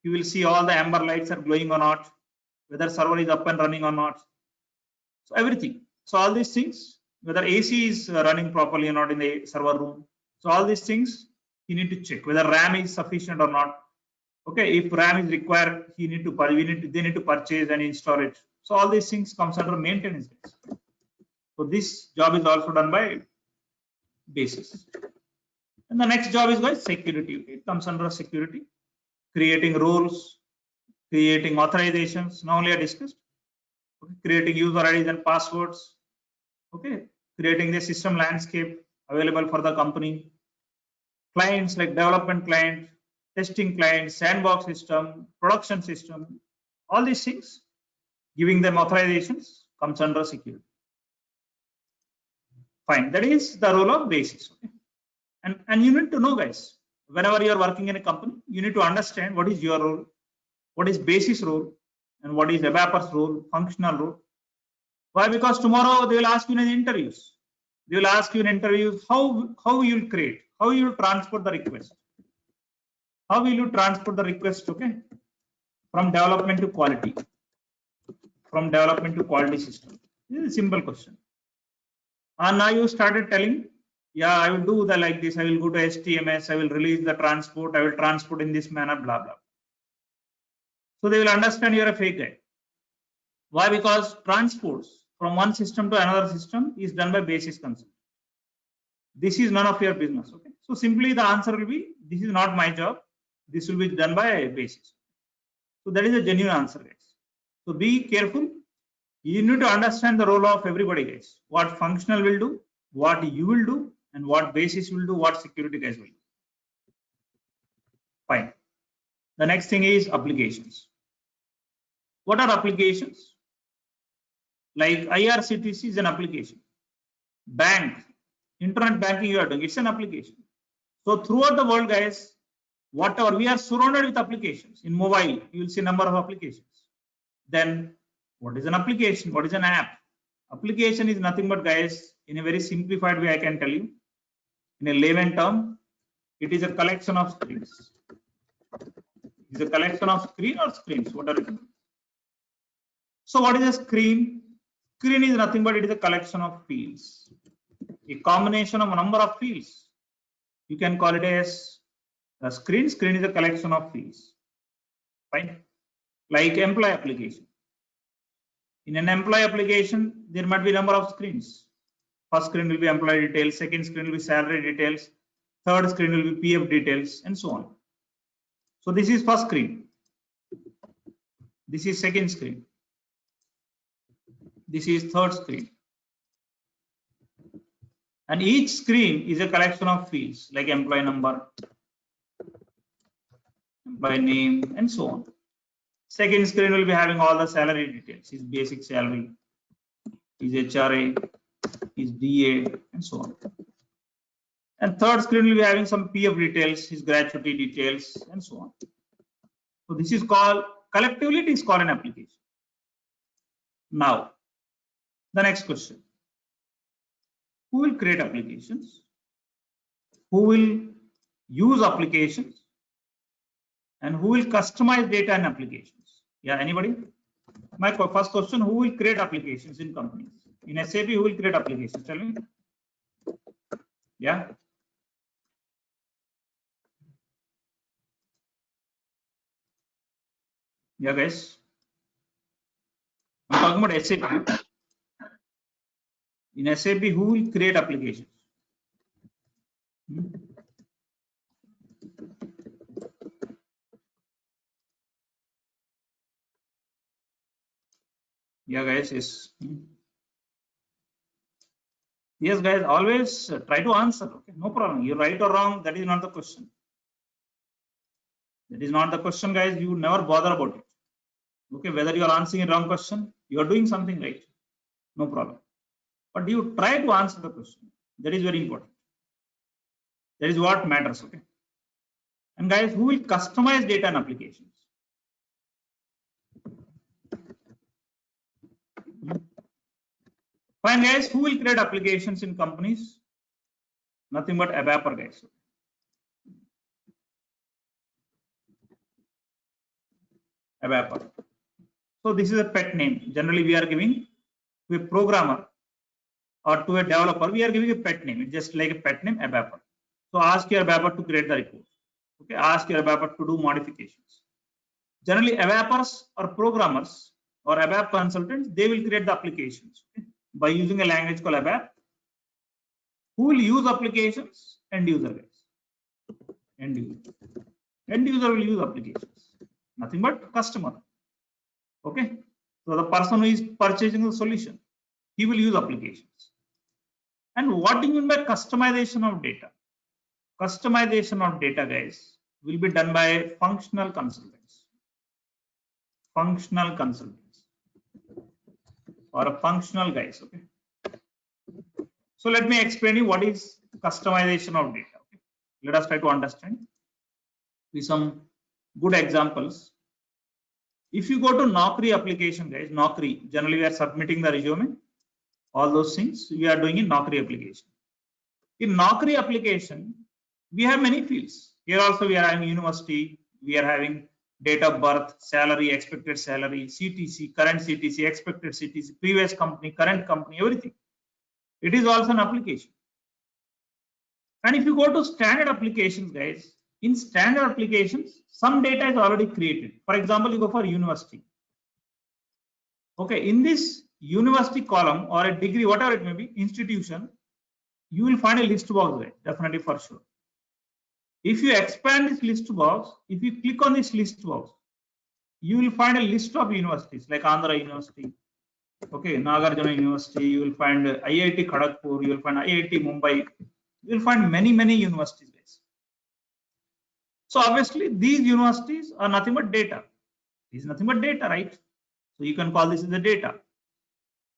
He will see all the amber lights are glowing or not, whether server is up and running or not. So everything. So all these things, whether AC is running properly or not in the server room. So all these things you need to check whether RAM is sufficient or not. Okay, if RAM is required, they need to purchase and install it. So all these things comes under maintenance. So this job is also done by basis. And the next job is by security. It comes under security, creating roles, creating authorizations. Now only I discussed. Okay, creating user IDs and passwords. Okay, creating the system landscape available for the company. Clients like development client, testing client, sandbox system, production system. All these things, giving them authorizations comes under security. Fine, that is the role of basis. Okay? And you need to know, guys, whenever you are working in a company, you need to understand what is your role, what is basis role, and what is ABAP's role, functional role. Why? Because tomorrow they will ask you in interviews. They will ask you in interviews how you will create, how you will transport the request. How will you transport the request, okay? From development to quality. From development to quality system. This is a simple question. And now you started telling, yeah, I will do the like this. I will go to HTMS. I will release the transport. I will transport in this manner, blah, blah. So they will understand you're a fake guy. Why? Because transports from one system to another system is done by basis consultant. This is none of your business. Okay. So simply the answer will be, this is not my job. This will be done by basis. So that is a genuine answer, guys. So be careful. You need to understand the role of everybody, guys. What functional will do, what you will do, and what basis will do, what security guys will do. Fine. The next thing is applications. What are applications? Like IRCTC is an application. Bank, internet banking you are doing, it's an application. So throughout the world, guys, whatever, we are surrounded with applications. In mobile, you will see number of applications. Then What is an application? What is an app? Application is nothing but, guys, in a very simplified way, I can tell you. In a layman term, it is a collection of screens. It is a collection of screen or screens, whatever it is. So what is a screen? Screen is nothing but it is a collection of fields. A combination of a number of fields. You can call it as a screen. Screen is a collection of fields. Fine. Like employee application. In an employee application, there might be a number of screens. First screen will be employee details, second screen will be salary details, third screen will be PF details, and so on. So this is first screen. This is second screen. This is third screen. And each screen is a collection of fields like employee number, employee name, and so on. Second screen will be having all the salary details, his basic salary, his HRA, his DA, and so on. And third screen will be having some PF details, his gratuity details, and so on. So this is called, collectively it is called an application. Now, the next question. Who will create applications? Who will use applications? And who will customize data and applications? Yeah, anybody? My first question, who will create applications in companies? In SAP, who will create applications? Tell me. Yeah. Yeah, guys. I'm talking about SAP. In SAP, who will create applications? Yeah, guys. Yes. Yes, guys. Always try to answer. Okay, no problem. You're right or wrong. That is not the question. That is not the question, guys. You never bother about it. Okay, whether you are answering a wrong question, you are doing something right. No problem. But you try to answer the question. That is very important. That is what matters. Okay. And guys, who will customize data and applications? Fine, guys. Who will create applications in companies? Nothing but ABAPer, guys. ABAPer. So this is a pet name. Generally, we are giving to a programmer or to a developer, we are giving a pet name. It's just like a pet name, ABAPer. So ask your ABAPer to create the report. Okay, ask your ABAPer to do modifications. Generally, ABAPers or programmers or ABAP consultants, they will create the applications, okay, by using a language called ABAP. Who will use applications? End user, guys. End user. End user will use applications. Nothing but customer. Okay. So the person who is purchasing the solution, he will use applications. And what do you mean by customization of data? Customization of data, guys, will be done by functional consultants. Functional consultants or a functional guys. Okay. So let me explain you what is customization of data. Okay. Let us try to understand with some good examples. If you go to Naukri application, guys, Naukri, generally we are submitting the resume, all those things we are doing in Naukri application. In Naukri application, we have many fields. Here also we are having university, we are having date of birth, salary, expected salary, CTC, current CTC, expected CTC, previous company, current company, everything. It is also an application. And if you go to standard applications, guys, in standard applications, some data is already created. For example, you go for university. Okay, in this university column or a degree, whatever it may be, institution, you will find a list box there, definitely for sure. If you expand this list box, if you click on this list box, you will find a list of universities like Andhra University, okay, Nagarjuna University, you will find IIT Kharagpur, you will find IIT Mumbai, you will find many universities. Guys. So obviously these universities are nothing but data. This is nothing but data, right? So you can call this as the data.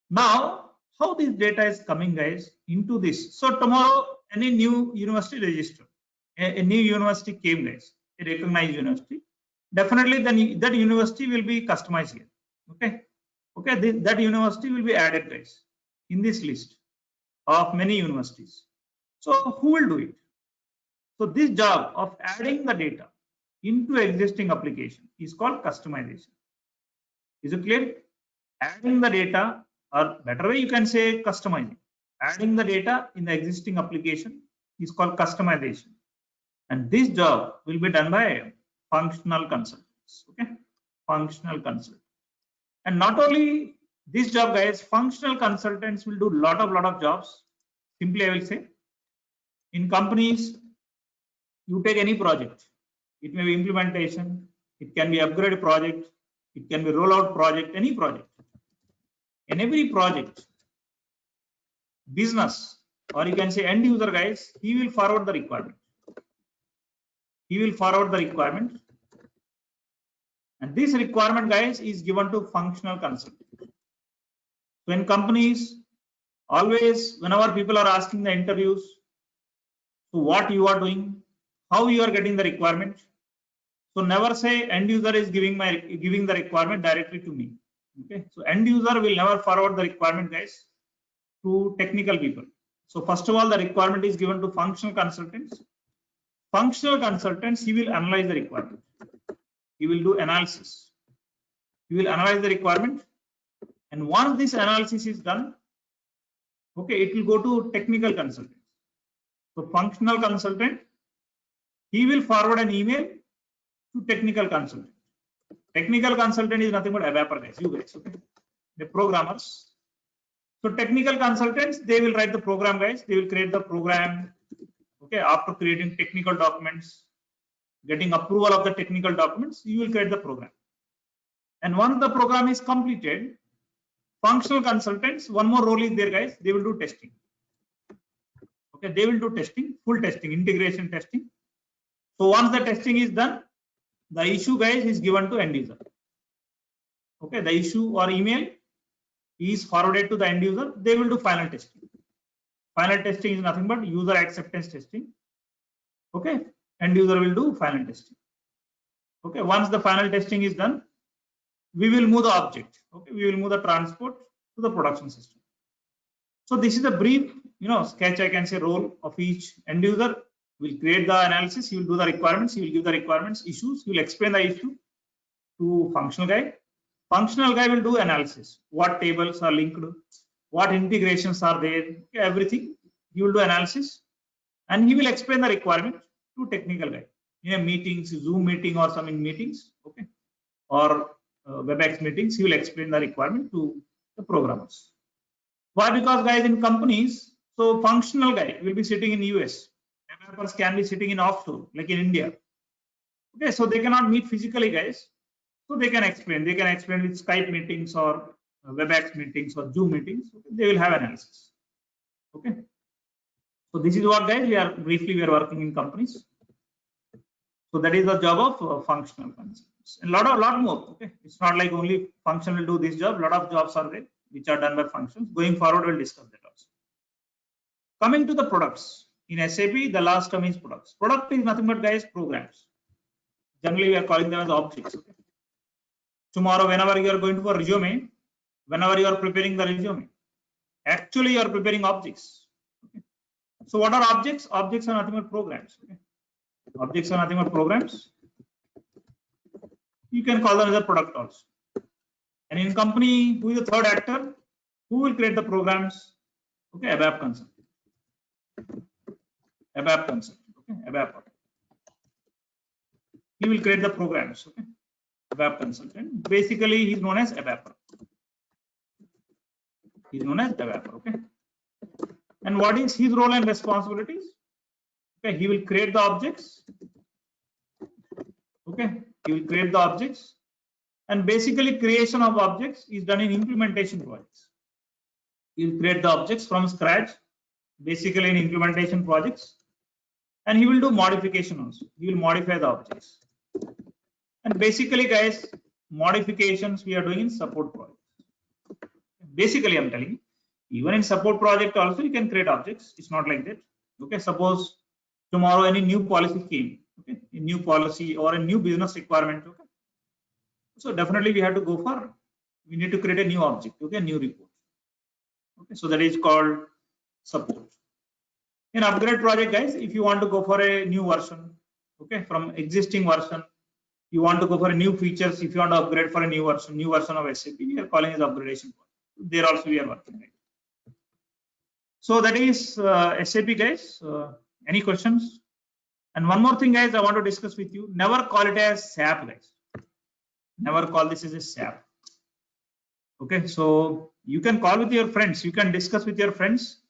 Now, how this data is coming, guys, into this? So tomorrow, any new university registered, a new university came, guys, a recognized university. Definitely, then that university will be customized here. Okay. Okay, that university will be added, guys, in this list of many universities. So who will do it? So this job of adding the data into existing application is called customization. Is it clear? Adding the data, or better way you can say customizing. Adding the data in the existing application is called customization. And this job will be done by functional consultants. Okay, functional consultants. And not only this job, guys, functional consultants will do lot of jobs. Simply, I will say, in companies, you take any project. It may be implementation. It can be upgrade project. It can be rollout project. Any project. In every project, business, or you can say end user, guys, he will forward the requirement. He will forward the requirement. And this requirement, guys, is given to functional consultant. So in companies, always, whenever people are asking the interviews, so what you are doing, how you are getting the requirement. So never say end user is giving the requirement directly to me. Okay, so end user will never forward the requirement, guys, to technical people. So first of all, the requirement is given to functional consultants. Functional consultants, he will analyze the requirement. He will do analysis. He will analyze the requirement. And once this analysis is done, okay, it will go to technical consultant. So functional consultant, he will forward an email to technical consultant. Technical consultant is nothing but ABAPer, guys, you guys, okay? The programmers. So technical consultants, they will write the program, guys. They will create the program. Okay, after creating technical documents, getting approval of the technical documents, you will create the program. And once the program is completed, functional consultants, one more role is there, guys. They will do testing. Okay, they will do testing, full testing, integration testing. So once the testing is done, the issue, guys, is given to end user. Okay, the issue or email is forwarded to the end user. They will do final testing. Final testing is nothing but user acceptance testing. Okay, end user will do final testing. Okay, once the final testing is done, we will move the object. Okay, we will move the transport to the production system. So this is a brief, sketch, I can say, role of each end user. Will create the analysis. He will do the requirements. He will give the requirements, issues. He will explain the issue to functional guy. Functional guy will do analysis. What tables are linked? What integrations are there? Okay, everything. He will do analysis, and he will explain the requirement to technical guy in a meetings, Zoom meeting or some in meetings. Okay, or WebEx meetings. He will explain the requirement to the programmers. Why? Because, guys, in companies, so functional guy will be sitting in US. Developers can be sitting in offshore, like in India. Okay, so they cannot meet physically, guys. So they can explain. They can explain with Skype meetings or WebEx meetings or Zoom meetings. Okay, they will have analysis. Okay. So this is what, guys, we are working in companies. So that is the job of functional consultants. And lot more. Okay, it's not like only function will do this job. A lot of jobs are there which are done by functions. Going forward, we'll discuss that also. Coming to the products. In SAP, the last term is products. Product is nothing but, guys, programs. Generally, we are calling them as objects. Okay? Tomorrow, whenever you are going to a resume, whenever you are preparing the resume, actually you are preparing objects. Okay? So what are objects? Objects are nothing but programs. Okay? Objects are nothing but programs. You can call them as a product also. And in company, who is the third actor? Who will create the programs? Okay, ABAP consultant. ABAP consultant. Okay, ABAP. He will create the programs. Okay, ABAP consultant. Basically, he is known as ABAP. He is known as ABAP. Okay. And what is his role and responsibilities? Okay, he will create the objects. Okay, he will create the objects. And basically, creation of objects is done in implementation projects. He will create the objects from scratch, basically in implementation projects. And he will do modification also. He will modify the objects. And basically, guys, modifications we are doing in support projects. Basically, I'm telling you, even in support project also, you can create objects. It's not like that. Okay, suppose tomorrow any new policy came. Okay, a new policy or a new business requirement. Okay. So definitely we have to go for we need to create a new object, okay, new report. Okay, so that is called support. In upgrade project, guys, if you want to go for a new version, okay, from existing version, you want to go for a new features, if you want to upgrade for a new version of SAP, we are calling it upgradation. There also we are working, right? So that is SAP, guys. Any questions? And one more thing, guys, I want to discuss with you. Never call it as SAP, guys. Never call this as a SAP. Okay, so you can call with your friends, you can discuss with your friends,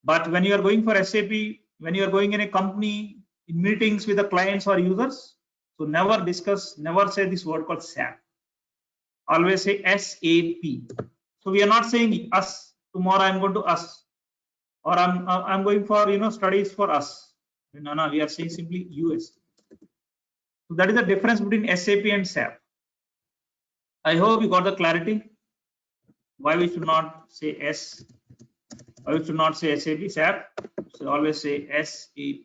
but when you are going for SAP, when you are going in a company, in meetings with the clients or users, so never discuss, never say this word called SAP. Always say SAP. So we are not saying us. Tomorrow I'm going to us, or I'm going for studies for us. No, we are saying simply US. So that is the difference between SAP and SAP. I hope you got the clarity. Why we should not say S? Why we should not say SAP, SAP? So always say SAP,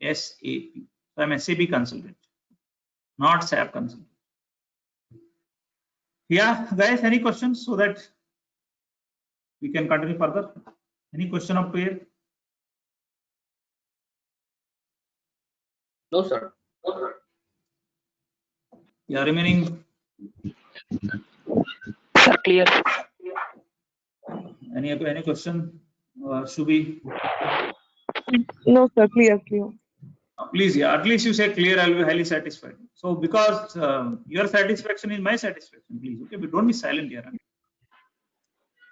SAP. So I'm SAP consultant, not SAP consultant. Yeah, guys, any questions so that we can continue further? Any question up to here? No, sir. Yeah, remaining. Sir, clear. Any question? Shubhi? No, sir. Clear. Please, yeah, at least you say clear, I'll be highly satisfied. So because your satisfaction is my satisfaction, please, okay, but don't be silent here.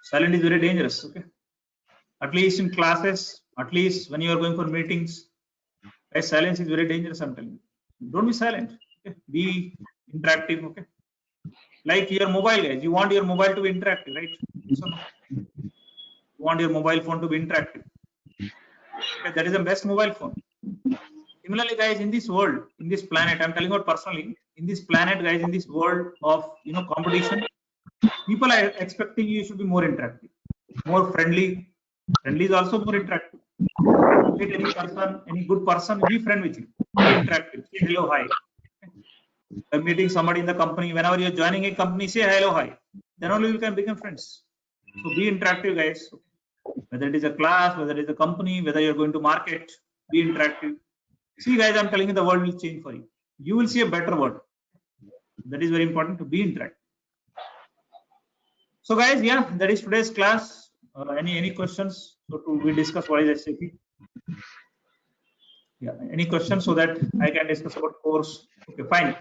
Silent is very dangerous, okay. At least in classes, at least when you are going for meetings, guys, silence is very dangerous, I'm telling you. Don't be silent, okay? Be interactive, okay. Like your mobile, guys, you want your mobile to be interactive, right? So, you want your mobile phone to be interactive. Okay, that is the best mobile phone. Similarly, guys, in this world, in this planet, I'm telling you personally, in this planet, guys, in this world of competition, people are expecting you should be more interactive, more friendly. Friendly is also more interactive. Meet any person, any good person, be friend with you. Be interactive. Say hello, hi. By meeting somebody in the company, whenever you're joining a company, say hello, hi. Then only you can become friends. So be interactive, guys. Whether it is a class, whether it is a company, whether you're going to market, be interactive. See, guys, I'm telling you, the world will change for you. You will see a better world. That is very important, to be interactive. So, guys, yeah, that is today's class. Any questions? So, we discuss what is SAP. Yeah, any questions so that I can discuss about course? Okay, fine.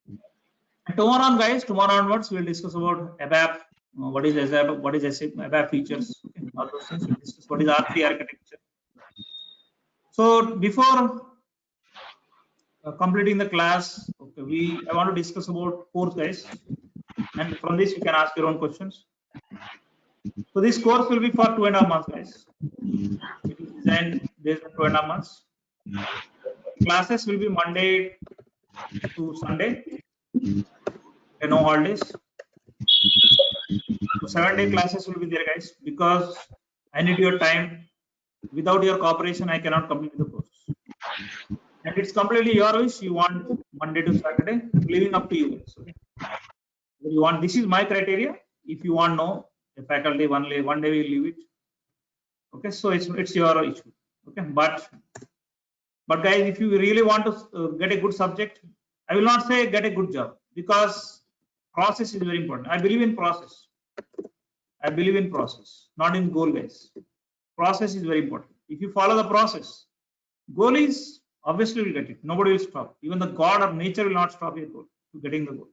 And tomorrow on, guys, tomorrow onwards, we'll discuss about ABAP. What is ABAP? What is SAP? ABAP features? Okay, all those things. We'll discuss what is R3 architecture. So, before completing the class, okay, I want to discuss about course, guys, and from this you can ask your own questions. So this course will be for 2.5 months, guys. It is designed based on 2.5 months. Classes will be Monday to Sunday, no holidays. So 7-day classes will be there, guys, because I need your time. Without your cooperation, I cannot complete the course. And it's completely your wish. You want Monday to Saturday, leaving up to you. Okay? You want, this is my criteria. If you want no, the faculty one day we leave it. Okay, so it's your issue. Okay, but guys, if you really want to get a good subject, I will not say get a good job, because process is very important. I believe in process. I believe in process, not in goal, guys. Process is very important. If you follow the process, goal is obviously will get it. Nobody will stop. Even the God or nature will not stop your goal to getting the goal.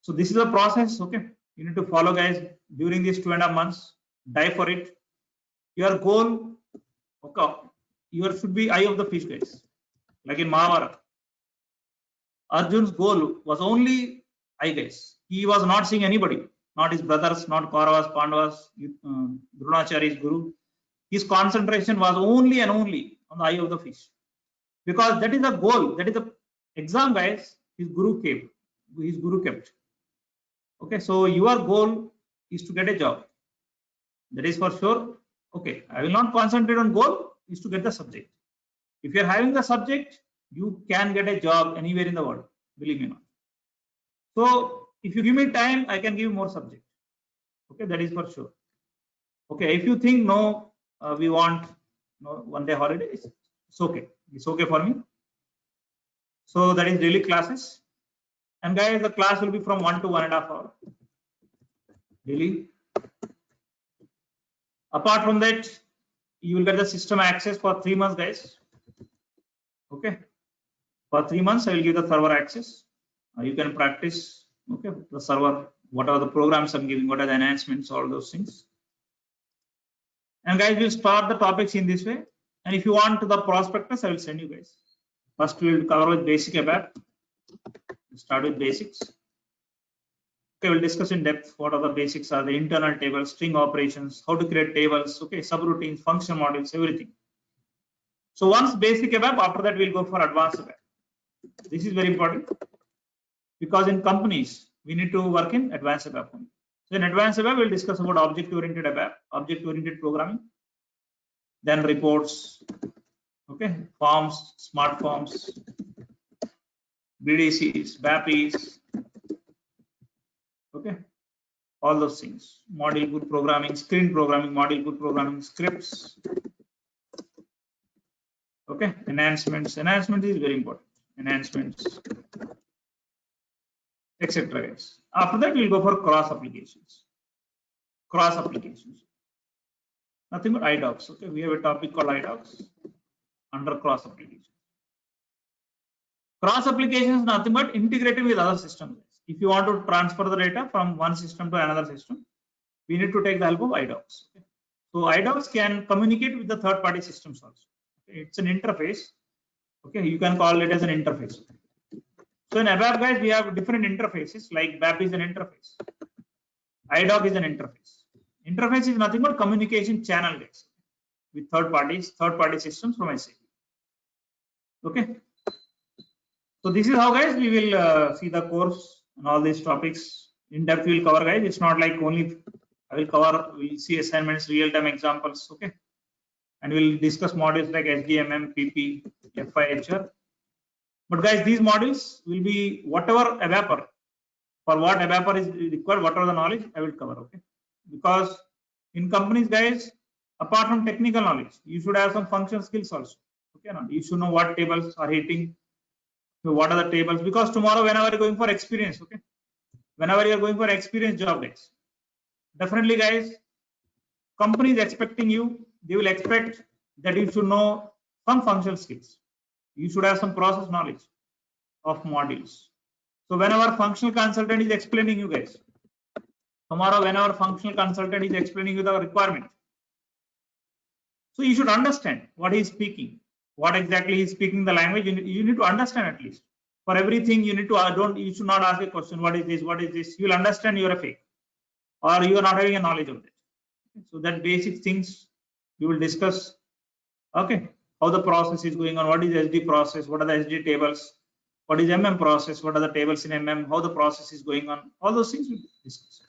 So this is a process. Okay, you need to follow, guys, during these 2.5 months. Die for it. Your goal, okay, your should be eye of the fish, guys. Like in Mahabharata, Arjun's goal was only eye, guys. He was not seeing anybody, not his brothers, not Kauravas, Pandavas, Dronacharya's guru. His concentration was only and only on the eye of the fish, because that is the goal. That is the exam, guys. His guru kept. Okay, so your goal is to get a job. That is for sure. Okay, I will not concentrate on goal, is to get the subject. If you are having the subject, you can get a job anywhere in the world, believe me not. So if you give me time, I can give you more subject. Okay, that is for sure. Okay, if you think no, we want no 1 day holiday, it's okay. It's okay for me. So that is daily classes. And guys, the class will be from 1 to 1.5 hours daily. Apart from that, you will get the system access for 3 months, guys. Okay, for 3 months, I will give the server access. You can practice. Okay, the server, what are the programs I'm giving, what are the enhancements, all those things. And guys, we'll start the topics in this way. And if you want the prospectus, I will send you guys. First, we will cover with basic ABAP. Start with basics. Okay, we'll discuss in depth what are the basics are, the internal tables, string operations, how to create tables, okay, subroutines, function models, everything. So once basic ABAP, after that we'll go for advanced ABAP. This is very important because in companies we need to work in advanced ABAP. So in advanced ABAP, we'll discuss about object-oriented ABAP, object-oriented programming, then reports, okay, forms, smart forms, BDCs, BAPIs, okay, all those things. Module good programming, screen programming, module good programming, scripts, okay, enhancements. Enhancement is very important. Enhancements, etc. Guys. After that, we'll go for cross applications. Cross applications. Nothing but iDocs. Okay, we have a topic called iDocs under cross applications. Cross applications is nothing but integrating with other systems. If you want to transfer the data from one system to another system, we need to take the help of iDocs. Okay. So iDocs can communicate with the third-party systems also. Okay. It's an interface. Okay, you can call it as an interface. So in ABAP, guys, we have different interfaces. Like BAP is an interface. iDoc is an interface. Interface is nothing but communication channel, guys, with third-party systems from SAP. Okay. So this is how, guys, we will see the course and all these topics in depth. We will cover, guys. It's not like only I will cover. We'll see assignments, real-time examples. Okay, and we'll discuss modules like SDMM, PP, FI, HR. But guys, these modules will be whatever ABAPer, for what ABAPer is required, whatever the knowledge I will cover. Okay, because in companies, guys, apart from technical knowledge, you should have some functional skills also. Okay, now you should know what tables are hitting. So what are the tables? Because tomorrow, whenever you're going for experience, okay, whenever you're going for experience job, guys, definitely, guys, company is expecting you. They will expect that you should know some functional skills. You should have some process knowledge of modules. So whenever functional consultant is explaining you, guys, tomorrow, whenever functional consultant is explaining you the requirement, so you should understand what he is speaking. What exactly he is speaking the language, you need to understand at least. For everything, you need to you should not ask a question, what is this, what is this? You will understand you are a fake or you are not having a knowledge of it. So that basic things we will discuss. Okay, how the process is going on, what is SD process, what are the SD tables, what is MM process, what are the tables in MM, how the process is going on, all those things we will discuss.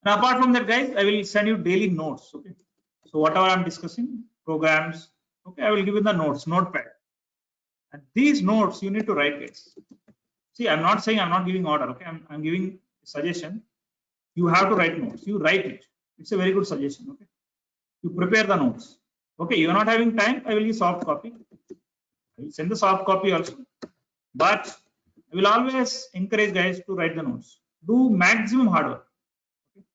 And apart from that, guys, I will send you daily notes. Okay. So whatever I'm discussing, programs, okay, I will give you the notes, notepad. And these notes you need to write, guys. See, I'm not saying I'm not giving order, okay? I'm giving a suggestion. You have to write notes. You write it. It's a very good suggestion, okay? You prepare the notes. Okay, you're not having time, I will give soft copy. I will send the soft copy also. But I will always encourage guys to write the notes. Do maximum hard work. Okay?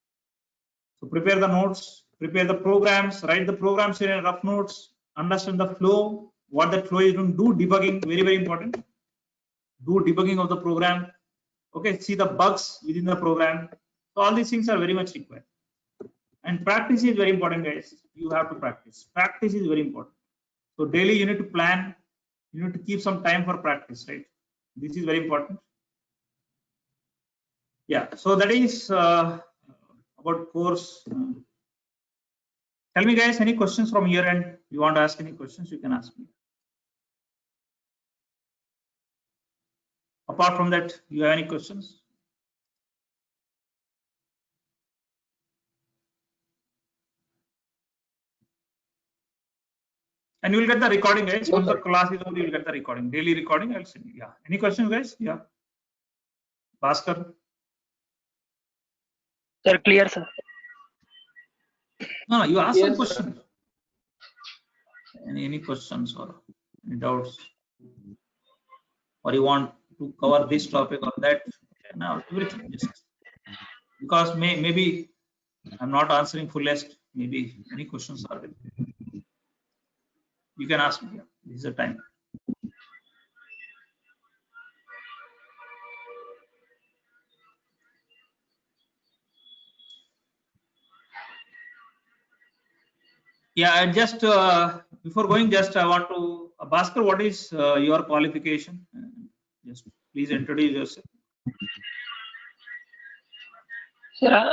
So prepare the notes. Prepare the programs, write the programs in rough notes, understand the flow, what that flow is doing, do debugging, very, very important. Do debugging of the program. Okay, see the bugs within the program. So all these things are very much required. And practice is very important, guys. You have to practice. Practice is very important. So daily you need to plan, you need to keep some time for practice, right? This is very important. Yeah, so that is about course. Tell me, guys, any questions from your end? You want to ask any questions, you can ask me. Apart from that, you have any questions? And you will get the recording, guys. Once the class is over, you will get the recording. Daily recording, I'll send you. Yeah. Any questions, guys? Yeah. Bhaskar. Sir, clear, sir. No, you ask some Yes, sir. question. Any questions or any doubts? Or you want to cover this topic or that? Now everything discuss. Because maybe I'm not answering fullest. Maybe any questions are there. You can ask me. This is the time. Yeah, and just before going, just I want to Bhaskar, what is your qualification? Just please introduce yourself. Sir,